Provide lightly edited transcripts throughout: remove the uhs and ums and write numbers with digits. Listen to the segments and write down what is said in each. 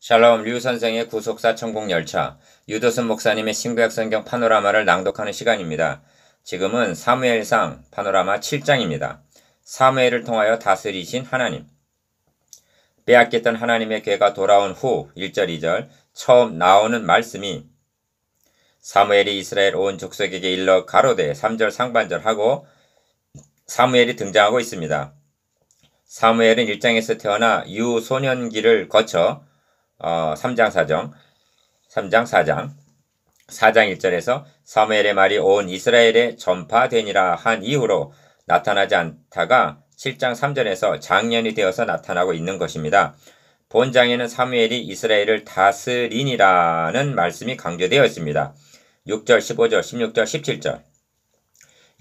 샬롬 류 선생의 구속사 천국열차, 유도순 목사님의 신구약 성경 파노라마를 낭독하는 시간입니다. 지금은 사무엘상 파노라마 7장입니다. 사무엘을 통하여 다스리신 하나님. 빼앗겼던 하나님의 괴가 돌아온 후 1절 2절 처음 나오는 말씀이 사무엘이 이스라엘 온 족속에게 일러 가로되 3절 상반절하고 사무엘이 등장하고 있습니다. 사무엘은 1장에서 태어나 유소년기를 거쳐 3장 4장 4장 1절에서 사무엘의 말이 온 이스라엘에 전파되니라 한 이후로 나타나지 않다가 7장 3절에서 장년이 되어서 나타나고 있는 것입니다. 본장에는 사무엘이 이스라엘을 다스리니라는 말씀이 강조되어 있습니다. 6절, 15절, 16절, 17절.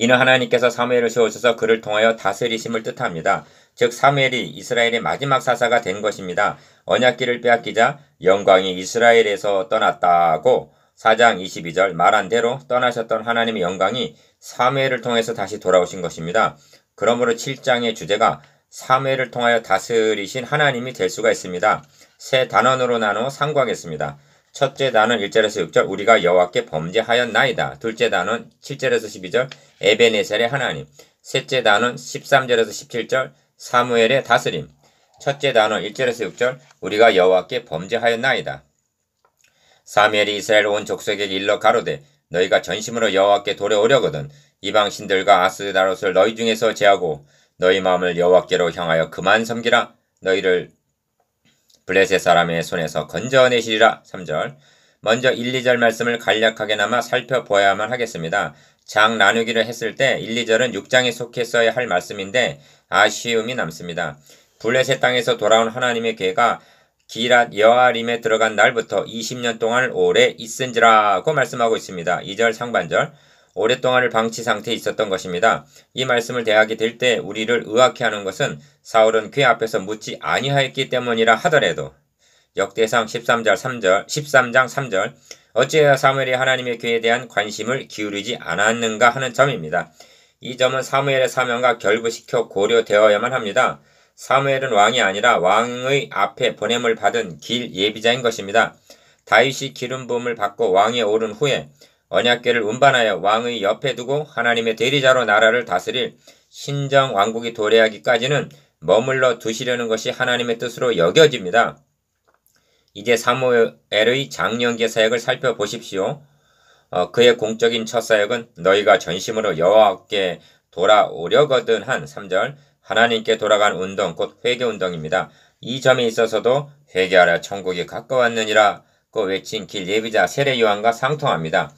이는 하나님께서 사무엘을 세우셔서 그를 통하여 다스리심을 뜻합니다. 즉 사무엘이 이스라엘의 마지막 사사가 된 것입니다. 언약궤를 빼앗기자 영광이 이스라엘에서 떠났다고 4장 22절 말한 대로 떠나셨던 하나님의 영광이 사무엘을 통해서 다시 돌아오신 것입니다. 그러므로 7장의 주제가 사무엘을 통하여 다스리신 하나님이 될 수가 있습니다. 세 단원으로 나누어 상고하겠습니다. 첫째 단원 1절에서 6절 우리가 여호와께 범죄하였나이다. 둘째 단원 7절에서 12절 에베네셀의 하나님. 셋째 단원 13절에서 17절 사무엘의 다스림. 첫째 단원 1절에서 6절 우리가 여호와께 범죄하였나이다. 사무엘이 이스라엘 온 족속에게 일러 가로되 너희가 전심으로 여호와께 돌아오려거든 이방 신들과 아스다롯을 너희 중에서 제하고 너희 마음을 여호와께로 향하여 그만 섬기라. 너희를 블레셋 사람의 손에서 건져내시리라. 3절. 먼저 1, 2절 말씀을 간략하게나마 살펴보아야만 하겠습니다. 장 나누기를 했을 때 1, 2절은 6장에 속했어야 할 말씀인데 아쉬움이 남습니다. 블레셋 땅에서 돌아온 하나님의 괴가 기랏 여아림에 들어간 날부터 20년 동안을 오래 있은지라고 말씀하고 있습니다. 2절 상반절. 오랫동안을 방치 상태에 있었던 것입니다. 이 말씀을 대하게 될 때 우리를 의아케하는 것은 사울은 괴 앞에서 묻지 아니하였기 때문이라 하더라도 역대상 13장 3절 어찌해야 사무엘이 하나님의 괴에 대한 관심을 기울이지 않았는가 하는 점입니다. 이 점은 사무엘의 사명과 결부시켜 고려되어야만 합니다. 사무엘은 왕이 아니라 왕의 앞에 보냄을 받은 길 예비자인 것입니다. 다윗이 기름 부음을 받고 왕에 오른 후에 언약궤를 운반하여 왕의 옆에 두고 하나님의 대리자로 나라를 다스릴 신정 왕국이 도래하기까지는 머물러 두시려는 것이 하나님의 뜻으로 여겨집니다. 이제 사무엘의 장년기 사역을 살펴보십시오. 그의 공적인 첫 사역은 너희가 전심으로 여호와께 돌아오려거든 한 3절 하나님께 돌아간 운동 곧 회개운동입니다. 이 점에 있어서도 회개하라 천국이 가까웠느니라고 외친 길 예비자 세례 요한과 상통합니다.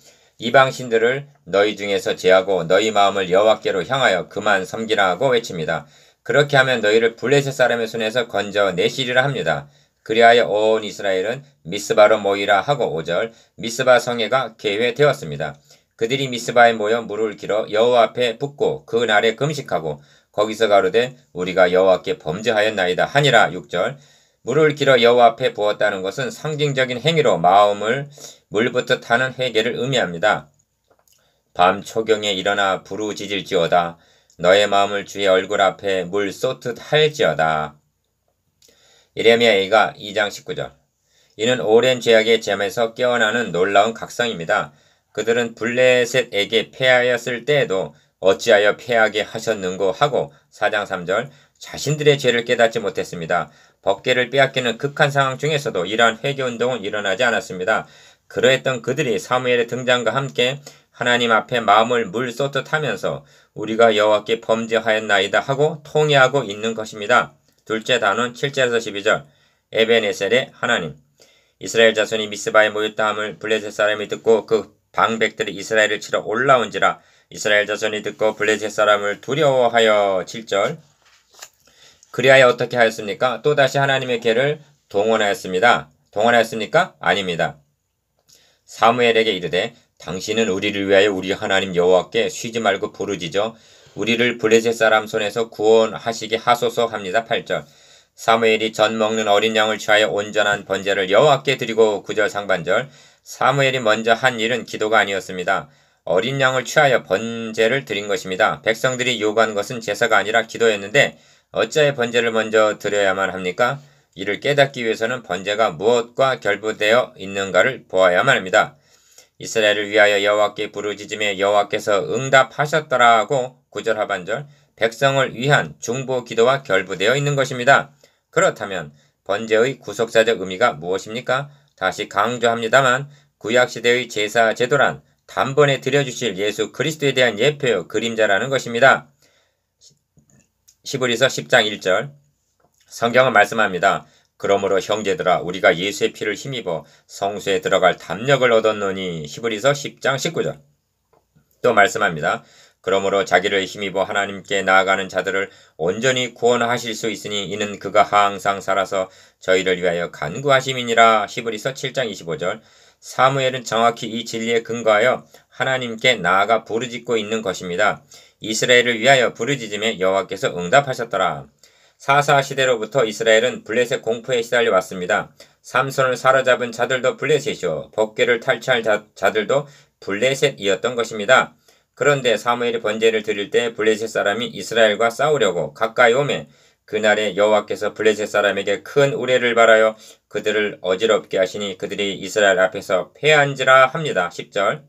이방 신들을 너희 중에서 제하고 너희 마음을 여호와께로 향하여 그만 섬기라고 외칩니다. 그렇게 하면 너희를 블레셋 사람의 손에서 건져내시리라 합니다. 그리하여 온 이스라엘은 미스바로 모이라 하고 5절 미스바 성회가 개회되었습니다. 그들이 미스바에 모여 물을 길어 여호와 앞에 붓고 그 날에 금식하고 거기서 가로되 우리가 여호와께 범죄하였나이다 하니라. 6절 물을 길어 여호와 앞에 부었다는 것은 상징적인 행위로 마음을 물붓듯 하는 회개를 의미합니다. 밤 초경에 일어나 부르짖을지어다 너의 마음을 주의 얼굴 앞에 물 쏟듯 할지어다. 예레미야가 2장 19절. 이는 오랜 죄악의 잠에서 깨어나는 놀라운 각성입니다. 그들은 블레셋에게 패하였을 때에도 어찌하여 패하게 하셨는고 하고 4장 3절 자신들의 죄를 깨닫지 못했습니다. 법궤를 빼앗기는 극한 상황 중에서도 이러한 회개운동은 일어나지 않았습니다. 그러했던 그들이 사무엘의 등장과 함께 하나님 앞에 마음을 물 쏟듯 하면서 우리가 여호와께 범죄하였나이다 하고 통회하고 있는 것입니다. 둘째 단원 7절에서 12절 에베네셀의 하나님. 이스라엘 자손이 미스바에 모였다 함을 블레셋 사람이 듣고 그 방백들이 이스라엘을 치러 올라온지라 이스라엘 자손이 듣고 블레셋 사람을 두려워하여 7절 그리하여 어떻게 하였습니까? 또다시 하나님의 궤를 동원하였습니다. 동원하였습니까? 아닙니다. 사무엘에게 이르되 당신은 우리를 위하여 우리 하나님 여호와께 쉬지 말고 부르짖어 우리를 블레셋 사람 손에서 구원하시게 하소서 합니다. 8절 사무엘이 전 먹는 어린 양을 취하여 온전한 번제를 여호와께 드리고 9절 상반절 사무엘이 먼저 한 일은 기도가 아니었습니다. 어린 양을 취하여 번제를 드린 것입니다. 백성들이 요구한 것은 제사가 아니라 기도였는데 어찌하여 번제를 먼저 드려야만 합니까? 이를 깨닫기 위해서는 번제가 무엇과 결부되어 있는가를 보아야만 합니다. 이스라엘을 위하여 여호와께 부르짖음에 여호와께서 응답하셨더라고 9절 하반절 백성을 위한 중보 기도와 결부되어 있는 것입니다. 그렇다면 번제의 구속사적 의미가 무엇입니까? 다시 강조합니다만 구약시대의 제사 제도란 단번에 드려주실 예수 그리스도에 대한 예표요 그림자라는 것입니다. 히브리서 10장 1절 성경은 말씀합니다. 그러므로 형제들아 우리가 예수의 피를 힘입어 성소에 들어갈 담력을 얻었노니 히브리서 10장 19절 또 말씀합니다. 그러므로 자기를 힘입어 하나님께 나아가는 자들을 온전히 구원하실 수 있으니 이는 그가 항상 살아서 저희를 위하여 간구하심이니라 히브리서 7장 25절 사무엘은 정확히 이 진리에 근거하여 하나님께 나아가 부르짖고 있는 것입니다. 이스라엘을 위하여 부르짖음에 여호와께서 응답하셨더라. 사사 시대로부터 이스라엘은 블레셋 공포에 시달려 왔습니다. 삼손을 사로잡은 자들도 블레셋이요 법궤를 탈취할 자들도 블레셋이었던 것입니다. 그런데 사무엘이 번제를 드릴 때 블레셋 사람이 이스라엘과 싸우려고 가까이 오매 그날에 여호와께서 블레셋 사람에게 큰 우레를 발하여 그들을 어지럽게 하시니 그들이 이스라엘 앞에서 패한지라 합니다. 10절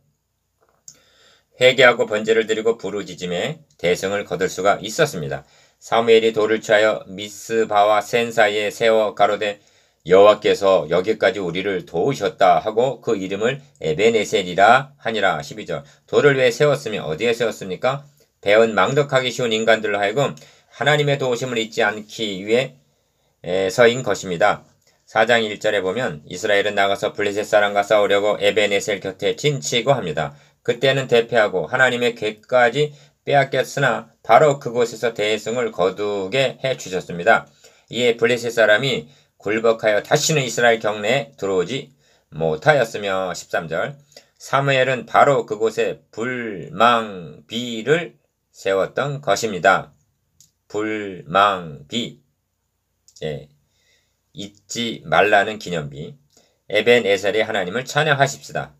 회개하고 번제를 드리고 부르짖음에 대승을 거둘 수가 있었습니다. 사무엘이 돌을 취하여 미스바와 센 사이에 세워 가로되 여호와께서 여기까지 우리를 도우셨다 하고 그 이름을 에베네셀이라 하니라. 12절 돌을 왜 세웠으며 어디에 세웠습니까? 배은 망덕하기 쉬운 인간들로 하여금 하나님의 도우심을 잊지 않기 위해서인 것입니다. 4장 1절에 보면 이스라엘은 나가서 블레셋 사람과 싸우려고 에베네셀 곁에 진치고 합니다. 그때는 대패하고 하나님의 궤까지 빼앗겼으나 바로 그곳에서 대승을 거두게 해주셨습니다. 이에 블레셋 사람이 굴복하여 다시는 이스라엘 경내에 들어오지 못하였으며 13절 사무엘은 바로 그곳에 불망비를 세웠던 것입니다. 불망비 잊지 말라는 기념비 에벤에셀의 하나님을 찬양하십시다.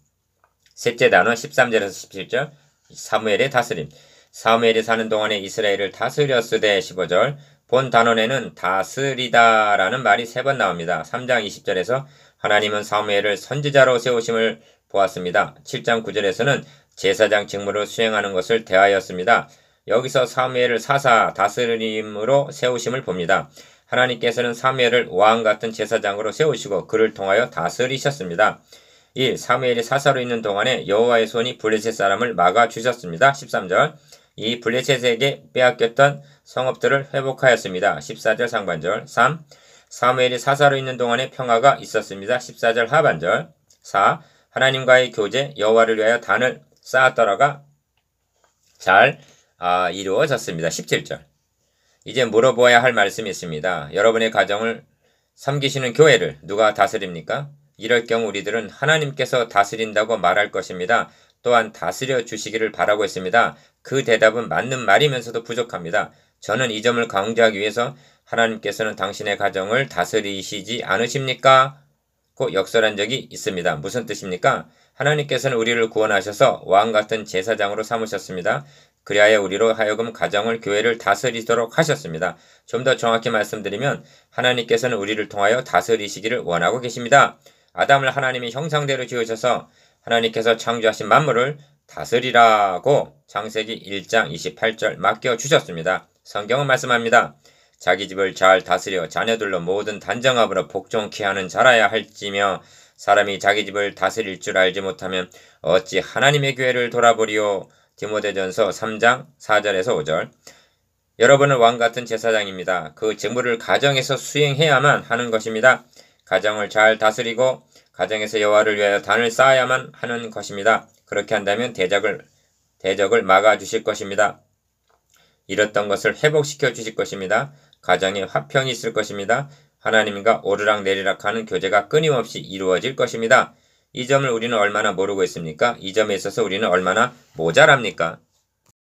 셋째 단원 13절에서 17절 사무엘의 다스림 사무엘이 사는 동안에 이스라엘을 다스렸으되 15절 본 단원에는 다스리다라는 말이 3번 나옵니다. 3장 20절에서 하나님은 사무엘을 선지자로 세우심을 보았습니다. 7장 9절에서는 제사장 직무를 수행하는 것을 대하였습니다. 여기서 사무엘을 사사 다스림으로 세우심을 봅니다. 하나님께서는 사무엘을 왕 같은 제사장으로 세우시고 그를 통하여 다스리셨습니다. 1. 사무엘이 사사로 있는 동안에 여호와의 손이 블레셋 사람을 막아주셨습니다. 13절 이 블레셋에게 빼앗겼던 성읍들을 회복하였습니다. 14절 상반절 3. 사무엘이 사사로 있는 동안에 평화가 있었습니다. 14절 하반절 4. 하나님과의 교제 여호와를 위하여 단을 쌓았더라가 잘 이루어졌습니다. 17절 이제 물어보아야 할 말씀이 있습니다. 여러분의 가정을 섬기시는 교회를 누가 다스립니까? 이럴 경우 우리들은 하나님께서 다스린다고 말할 것입니다. 또한 다스려 주시기를 바라고 있습니다. 그 대답은 맞는 말이면서도 부족합니다. 저는 이 점을 강조하기 위해서 하나님께서는 당신의 가정을 다스리시지 않으십니까? 고 역설한 적이 있습니다. 무슨 뜻입니까? 하나님께서는 우리를 구원하셔서 왕같은 제사장으로 삼으셨습니다. 그리하여 우리로 하여금 가정을 교회를 다스리도록 하셨습니다. 좀 더 정확히 말씀드리면 하나님께서는 우리를 통하여 다스리시기를 원하고 계십니다. 아담을 하나님의 형상대로 지으셔서 하나님께서 창조하신 만물을 다스리라고 창세기 1장 28절 맡겨주셨습니다. 성경은 말씀합니다. 자기 집을 잘 다스려 자녀들로 모든 단정함으로 복종케 하는 자라야 할지며 사람이 자기 집을 다스릴 줄 알지 못하면 어찌 하나님의 교회를 돌아보리요. 디모데전서 3장 4절에서 5절 여러분은 왕같은 제사장입니다. 그 직무를 가정에서 수행해야만 하는 것입니다. 가정을 잘 다스리고 가정에서 여호와를 위하여 단을 쌓아야만 하는 것입니다. 그렇게 한다면 대적을 막아주실 것입니다. 잃었던 것을 회복시켜 주실 것입니다. 가정에 화평이 있을 것입니다. 하나님과 오르락내리락 하는 교제가 끊임없이 이루어질 것입니다. 이 점을 우리는 얼마나 모르고 있습니까? 이 점에 있어서 우리는 얼마나 모자랍니까?